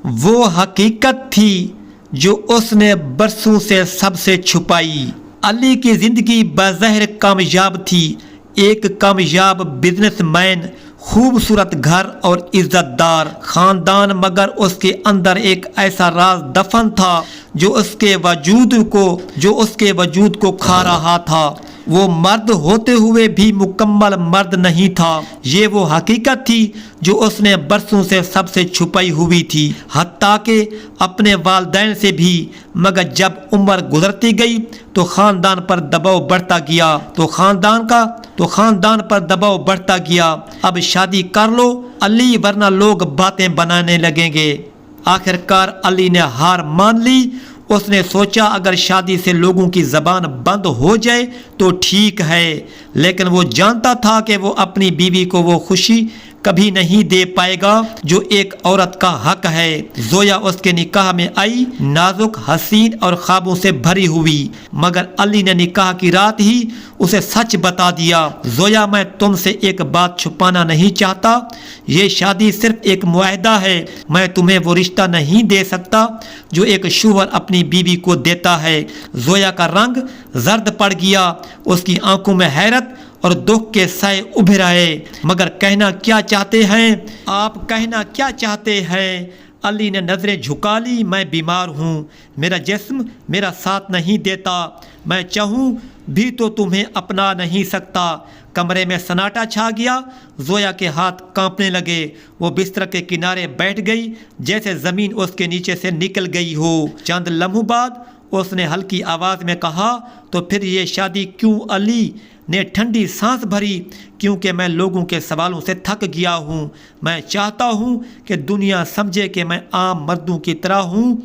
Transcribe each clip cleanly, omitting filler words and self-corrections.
وہ حقیقت تھی جو اس نے برسوں سے سب سے چھپائی۔ علی کی زندگی بظاہر کامیاب تھی، ایک کامیاب بزنس مین، خوبصورت گھر اور عزت دار خاندان، مگر اس کے اندر ایک ایسا راز دفن تھا جو اس کے وجود کو کھا رہا تھا۔ وہ مرد ہوتے ہوئے بھی مکمل مرد نہیں تھا۔ یہ وہ حقیقت تھی جو اس نے برسوں سے سب سے چھپائی ہوئی تھی، حتیٰ کہ اپنے والدین سے بھی۔ مگر جب عمر گزرتی گئی تو خاندان پر دباؤ بڑھتا گیا۔ اب شادی کر لو علی، ورنہ لوگ باتیں بنانے لگیں گے۔ آخر کار علی نے ہار مان لی۔ اس نے سوچا اگر شادی سے لوگوں کی زبان بند ہو جائے تو ٹھیک ہے، لیکن وہ جانتا تھا کہ وہ اپنی بیوی کو وہ خوشی کبھی نہیں دے پائے گا جو ایک عورت کا حق ہے۔ زویا اس کے نکاح میں آئی، نازک، حسین اور خوابوں سے بھری ہوئی، مگر علی نے نکاح کی رات ہی اسے سچ بتا دیا۔ زویا، میں تم سے ایک بات چھپانا نہیں چاہتا، یہ شادی صرف ایک معاہدہ ہے۔ میں تمہیں وہ رشتہ نہیں دے سکتا جو ایک شوہر اپنی بیوی کو دیتا ہے۔ زویا کا رنگ زرد پڑ گیا، اس کی آنکھوں میں حیرت اور دکھ کے سائے ابھر آئے۔ مگر کہنا کیا چاہتے ہیں آپ؟ کہنا کیا چاہتے ہیں؟ علی نے نظریں جھکا لی۔ میں بیمار ہوں، میرا جسم میرا ساتھ نہیں دیتا، میں چاہوں بھی تو تمہیں اپنا نہیں سکتا۔ کمرے میں سناٹا چھا گیا، زویا کے ہاتھ کانپنے لگے۔ وہ بستر کے کنارے بیٹھ گئی جیسے زمین اس کے نیچے سے نکل گئی ہو۔ چند لمحوں بعد اس نے ہلکی آواز میں کہا، تو پھر یہ شادی کیوں؟ علی نے ٹھنڈی سانس بھری، کیونکہ میں لوگوں کے سوالوں سے تھک گیا ہوں۔ میں چاہتا ہوں کہ دنیا سمجھے کہ میں عام مردوں کی طرح ہوں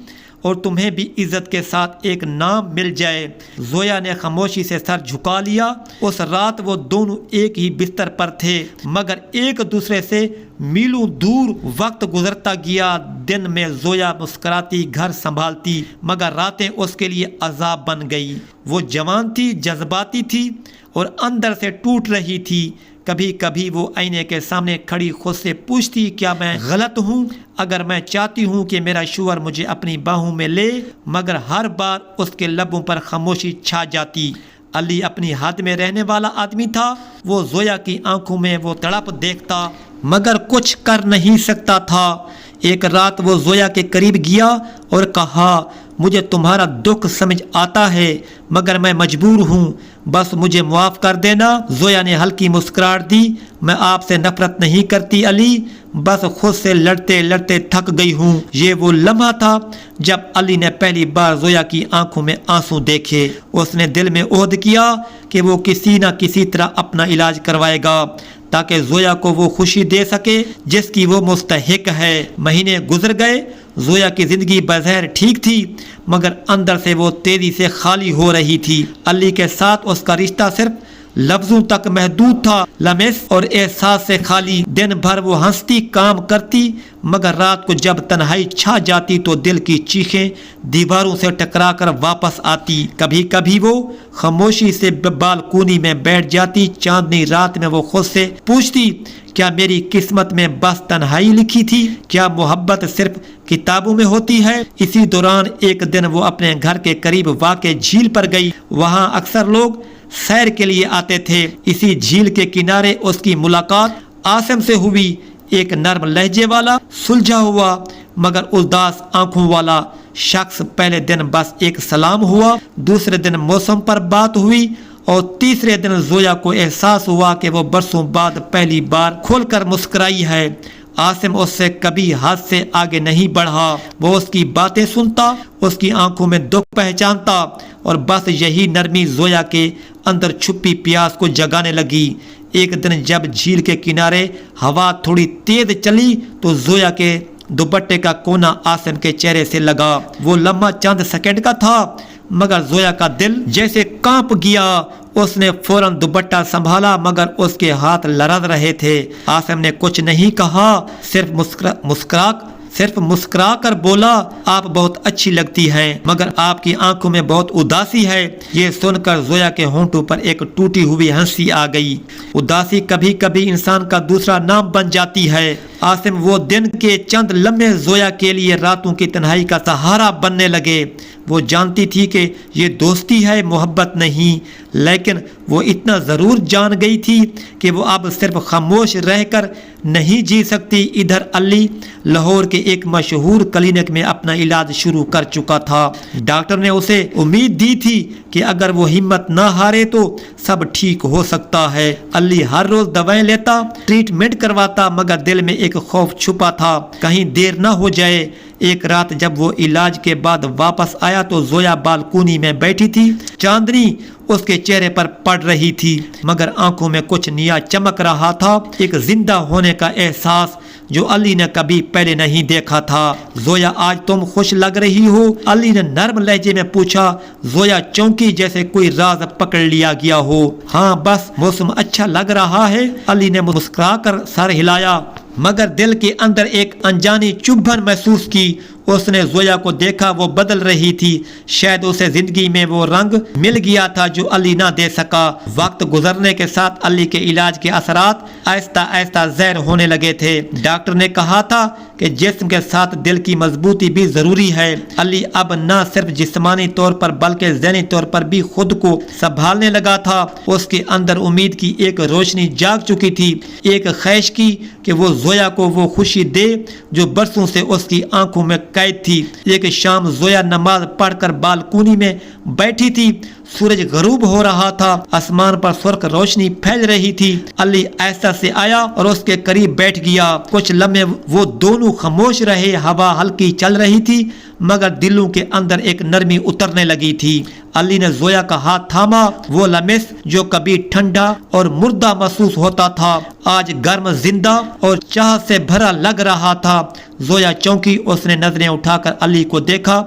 اور تمہیں بھی عزت کے ساتھ ایک نام مل جائے۔ زویا نے خاموشی سے سر جھکا لیا۔ اس رات وہ دونوں ایک ہی بستر پر تھے، مگر ایک دوسرے سے میلوں دور۔ وقت گزرتا گیا، دن میں زویا مسکراتی، گھر سنبھالتی، مگر راتیں اس کے لیے عذاب بن گئی۔ وہ جوان تھی، جذباتی تھی اور اندر سے ٹوٹ رہی تھی۔ کبھی کبھی وہ آئینے کے سامنے کھڑی خود سے پوچھتی، کیا میں غلط ہوں؟ اگر میں چاہتی ہوں کہ میرا شوہر مجھے اپنی باہوں میں لے، مگر ہر بار اس کے لبوں پر خاموشی چھا جاتی۔ علی اپنی حد میں رہنے والا آدمی تھا۔ وہ زویا کی آنکھوں میں وہ تڑپ دیکھتا مگر کچھ کر نہیں سکتا تھا۔ ایک رات وہ زویا کے قریب گیا اور کہا، مجھے تمہارا دکھ سمجھ آتا ہے، مگر میں مجبور ہوں، بس مجھے معاف کر دینا۔ زویا نے ہلکی مسکراہٹ دی، میں آپ سے نفرت نہیں کرتی علی، بس خود سے لڑتے لڑتے تھک گئی ہوں۔ یہ وہ لمحہ تھا جب علی نے پہلی بار زویا کی آنکھوں میں آنسو دیکھے۔ اس نے دل میں عہد کیا کہ وہ کسی نہ کسی طرح اپنا علاج کروائے گا تاکہ زویا کو وہ خوشی دے سکے جس کی وہ مستحق ہے۔ مہینے گزر گئے، زویا کی زندگی بظاہر ٹھیک تھی، مگر اندر سے وہ تیزی سے خالی ہو رہی تھی۔ علی کے ساتھ اس کا رشتہ صرف لفظوں تک محدود تھا، لمس اور احساس سے خالی۔ دن بھر وہ ہنستی، کام کرتی، مگر رات کو جب تنہائی چھا جاتی تو دل کی چیخیں دیواروں سے ٹکرا کر واپس آتی۔ کبھی کبھی وہ خاموشی سے بالکونی میں بیٹھ جاتی۔ چاندنی رات میں وہ خود سے پوچھتی، کیا میری قسمت میں بس تنہائی لکھی تھی؟ کیا محبت صرف کتابوں میں ہوتی ہے؟ اسی دوران ایک دن وہ اپنے گھر کے قریب واقع جھیل پر گئی۔ وہاں اکثر لوگ سیر کے لیے آتے تھے۔ اسی جھیل کے کنارے اس کی ملاقات عاصم سے ہوئی، ایک نرم لہجے والا، سلجھا ہوا مگر اداس آنکھوں والا شخص۔ پہلے دن بس ایک سلام ہوا، دوسرے دن موسم پر بات ہوئی اور تیسرے دن زویا کو احساس ہوا کہ وہ برسوں بعد پہلی بار کھل کر مسکرائی ہے۔ عاصم اس سے کبھی حد سے آگے نہیں بڑھا۔ وہ اس کی باتیں سنتا، اس کی آنکھوں میں دکھ پہچانتا اور بس یہی نرمی زویا کے اندر چھپی پیاس کو جگانے لگی۔ ایک دن جب جھیل کے کنارے ہوا تھوڑی تیز چلی تو زویا کے دوپٹے کا کونا عاصم کے چہرے سے لگا۔ وہ لمحہ چند سیکنڈ کا تھا مگر زویا کا دل جیسے کانپ گیا۔ اس نے فوراً دوپٹہ سنبھالا مگر اس کے ہاتھ لرز رہے تھے۔ عاصم نے کچھ نہیں کہا، صرف مسکرا کر بولا، آپ بہت اچھی لگتی ہیں مگر آپ کی آنکھوں میں بہت اداسی ہے۔ یہ سن کر زویا کے ہونٹوں پر ایک ٹوٹی ہوئی ہنسی آ گئی۔ اداسی کبھی کبھی انسان کا دوسرا نام بن جاتی ہے۔ आसिम वो दिन के चंद लम्हे जोया के लिए रातों की तन्हाई का सहारा बनने लगे। वो जानती थी कि ये दोस्ती है, मोहब्बत नहीं, लेकिन वो इतना ज़रूर जान गई थी कि वो अब सिर्फ खामोश रहकर नहीं जी सकती। इधर अली लाहौर के एक मशहूर क्लिनिक में अपना इलाज शुरू कर चुका था। डॉक्टर ने उसे उम्मीद दी थी कि अगर वो हिम्मत ना हारे तो सब ठीक हो सकता है। अली हर रोज दवाएं लेता, ट्रीटमेंट करवाता, मगर दिल में एक खौफ छुपा था, कहीं देर ना हो जाए। एक रात जब वो इलाज के बाद वापस आया तो जोया बालकनी में बैठी थी। चांदनी उसके चेहरे पर पड़ रही थी, मगर आंखों में कुछ नया चमक रहा था, एक जिंदा होने का एहसास जो अली ने कभी पहले नहीं देखा था। जोया, आज तुम खुश लग रही हो, अली ने नर्म लहजे में पूछा। जोया चौंकी जैसे कोई राज पकड़ लिया गया हो। हाँ, बस मौसम अच्छा लग रहा है, अली ने मुस्कुराकर सर हिलाया, मगर दिल के अंदर एक अनजानी चुभन महसूस की। उसने जोया को देखा, वो बदल रही थी। शायद उसे जिंदगी में वो रंग मिल गया था जो अली ना दे सका। वक्त गुजरने के साथ अली के इलाज के असरात आहिस्ता आहिस्ता ज़ाहिर होने लगे थे। डॉक्टर ने कहा था कि जिस्म के साथ दिल की मजबूती भी जरूरी है। अली अब न सिर्फ जिस्मानी तौर पर बल्कि ज़हनी तौर पर भी खुद को संभालने लगा था। उसके अंदर उम्मीद की एक रोशनी जाग चुकी थी, एक ख्वाहिश की कि वो जोया को वो खुशी दे जो बरसों से उसकी आंखों में कैद थी। एक शाम जोया नमाज पढ़कर बालकनी में बैठी थी। सूरज गरूब हो रहा था, आसमान पर सुर्ख रोशनी फैल रही थी। अली आहिस्ता से आया और उसके करीब बैठ गया। कुछ लम्हे वो दोनों खामोश रहे। हवा हल्की चल रही थी, मगर दिलों के अंदर एक नरमी उतरने लगी थी। अली ने जोया का हाथ थामा। वो लम्हे जो कभी ठंडा और मुर्दा महसूस होता था, आज गर्म, जिंदा और चाह से भरा लग रहा था। जोया चौंकी, उसने नजरें उठाकर अली को देखा।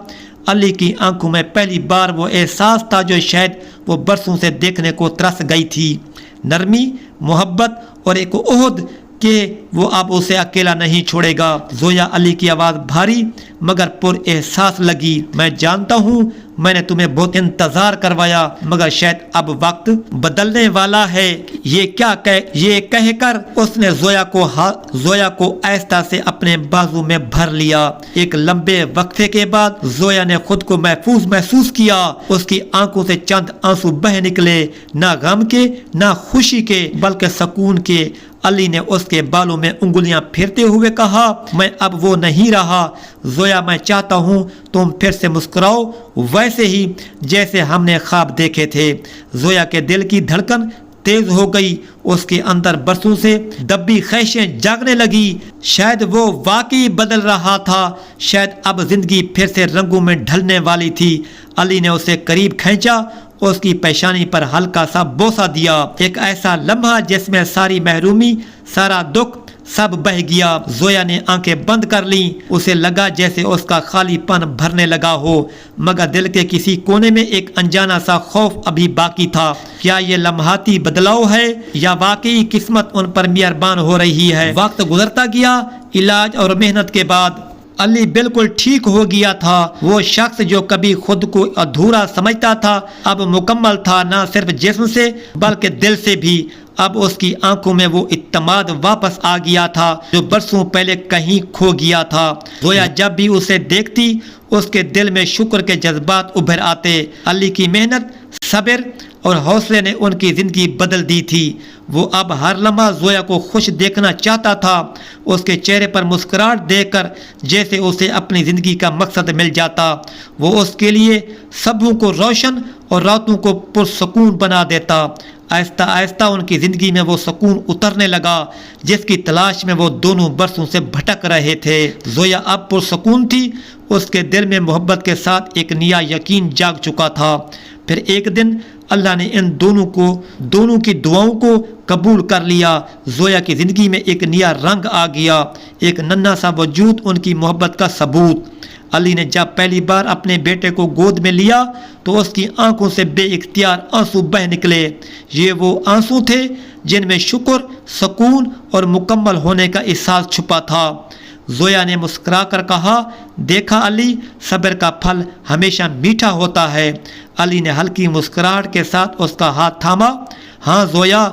अली की आंखों में पहली बार वो एहसास था जो शायद वो बरसों से देखने को तरस गई थी। नरमी, मोहब्बत और एक ओहद कि वो अब उसे अकेला नहीं छोड़ेगा। जोया, अली की आवाज़ भारी मगर पुर एहसास लगी। मैं जानता हूँ मैंने तुम्हें बहुत इंतजार करवाया, मगर शायद अब वक्त बदलने वाला है। ये कहकर उसने जोया को आहिस्ता से अपने बाजू में भर लिया। एक लंबे वक्फे के बाद जोया ने खुद को महफूज महसूस किया। उसकी आंखों से चंद आंसू बह निकले, ना गम के ना खुशी के बल्कि सुकून के। अली ने उसके बालों में उंगलियां फेरते हुए कहा, मैं अब वो नहीं रहा जोया, मैं चाहता हूँ तुम फिर से मुस्कुराओ वैसे ही जैसे हमने ख्वाब देखे थे। जोया के दिल की धड़कन तेज हो गई। उसके अंदर बरसों से दबी ख्वाहिशें जागने लगी। शायद वो वाकई बदल रहा था, शायद अब जिंदगी फिर से रंगों में ढलने वाली थी। अली ने उसे करीब खींचा, उसकी पेशानी पर हल्का सा बोसा दिया। एक ऐसा लम्हा जिसमें सारी महरूमी, सारा दुख सब बह गया। जोया ने आंखें बंद कर ली। उसे लगा जैसे उसका खालीपन भरने लगा हो, मगर दिल के किसी कोने में एक अनजाना सा खौफ अभी बाकी था। क्या ये लम्हाती बदलाव है या वाकई किस्मत उन पर मेहरबान हो रही है? वक्त गुजरता गया। इलाज और मेहनत के बाद अली बिल्कुल ठीक हो गया था। वो शख्स जो कभी खुद को अधूरा समझता था अब मुकम्मल था, ना सिर्फ जिस्म से बल्कि दिल से भी। अब उसकी आंखों में वो इत्मीनान वापस आ गया था जो बरसों पहले कहीं खो गया था। जोया जब भी उसे देखती उसके दिल में शुक्र के जज्बात उभर आते। अली की मेहनत, सब्र और हौसले ने उनकी जिंदगी बदल दी थी। वो अब हर लम्हा जोया को खुश देखना चाहता था। उसके चेहरे पर मुस्कुराहट देखकर जैसे उसे अपनी जिंदगी का मकसद मिल जाता। वो उसके लिए सबों को रोशन और रातों को पुरसकून बना देता। आहिस्ता आहिस्ता उनकी ज़िंदगी में वो सुकून उतरने लगा जिसकी तलाश में वो दोनों बरसों से भटक रहे थे। जोया अब पुरसकून थी। उसके दिल में मोहब्बत के साथ एक नया यकीन जाग चुका था। फिर एक दिन अल्लाह ने इन दोनों की दुआओं को कबूल कर लिया। जोया की ज़िंदगी में एक नया रंग आ गया, एक नन्हा सा वजूद, उनकी मोहब्बत का सबूत। अली ने जब पहली बार अपने बेटे को गोद में लिया तो उसकी आंखों से बेइख्तियार आंसू बह निकले। ये वो आंसू थे जिनमें शुक्र, सुकून और मुकम्मल होने का एहसास छुपा था। जोया ने मुस्कुराकर कहा, देखा अली, सब्र का फल हमेशा मीठा होता है। अली ने हल्की मुस्कुराहट के साथ उसका हाथ थामा। हाँ जोया,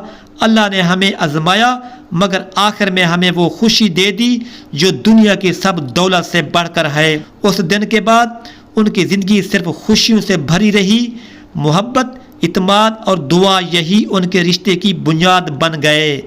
اللہ نے ہمیں آزمایا مگر آخر میں ہمیں وہ خوشی دے دی جو دنیا کی سب دولت سے بڑھ کر ہے۔ اس دن کے بعد ان کی زندگی صرف خوشیوں سے بھری رہی۔ محبت، اعتماد اور دعا یہی ان کے رشتے کی بنیاد بن گئے۔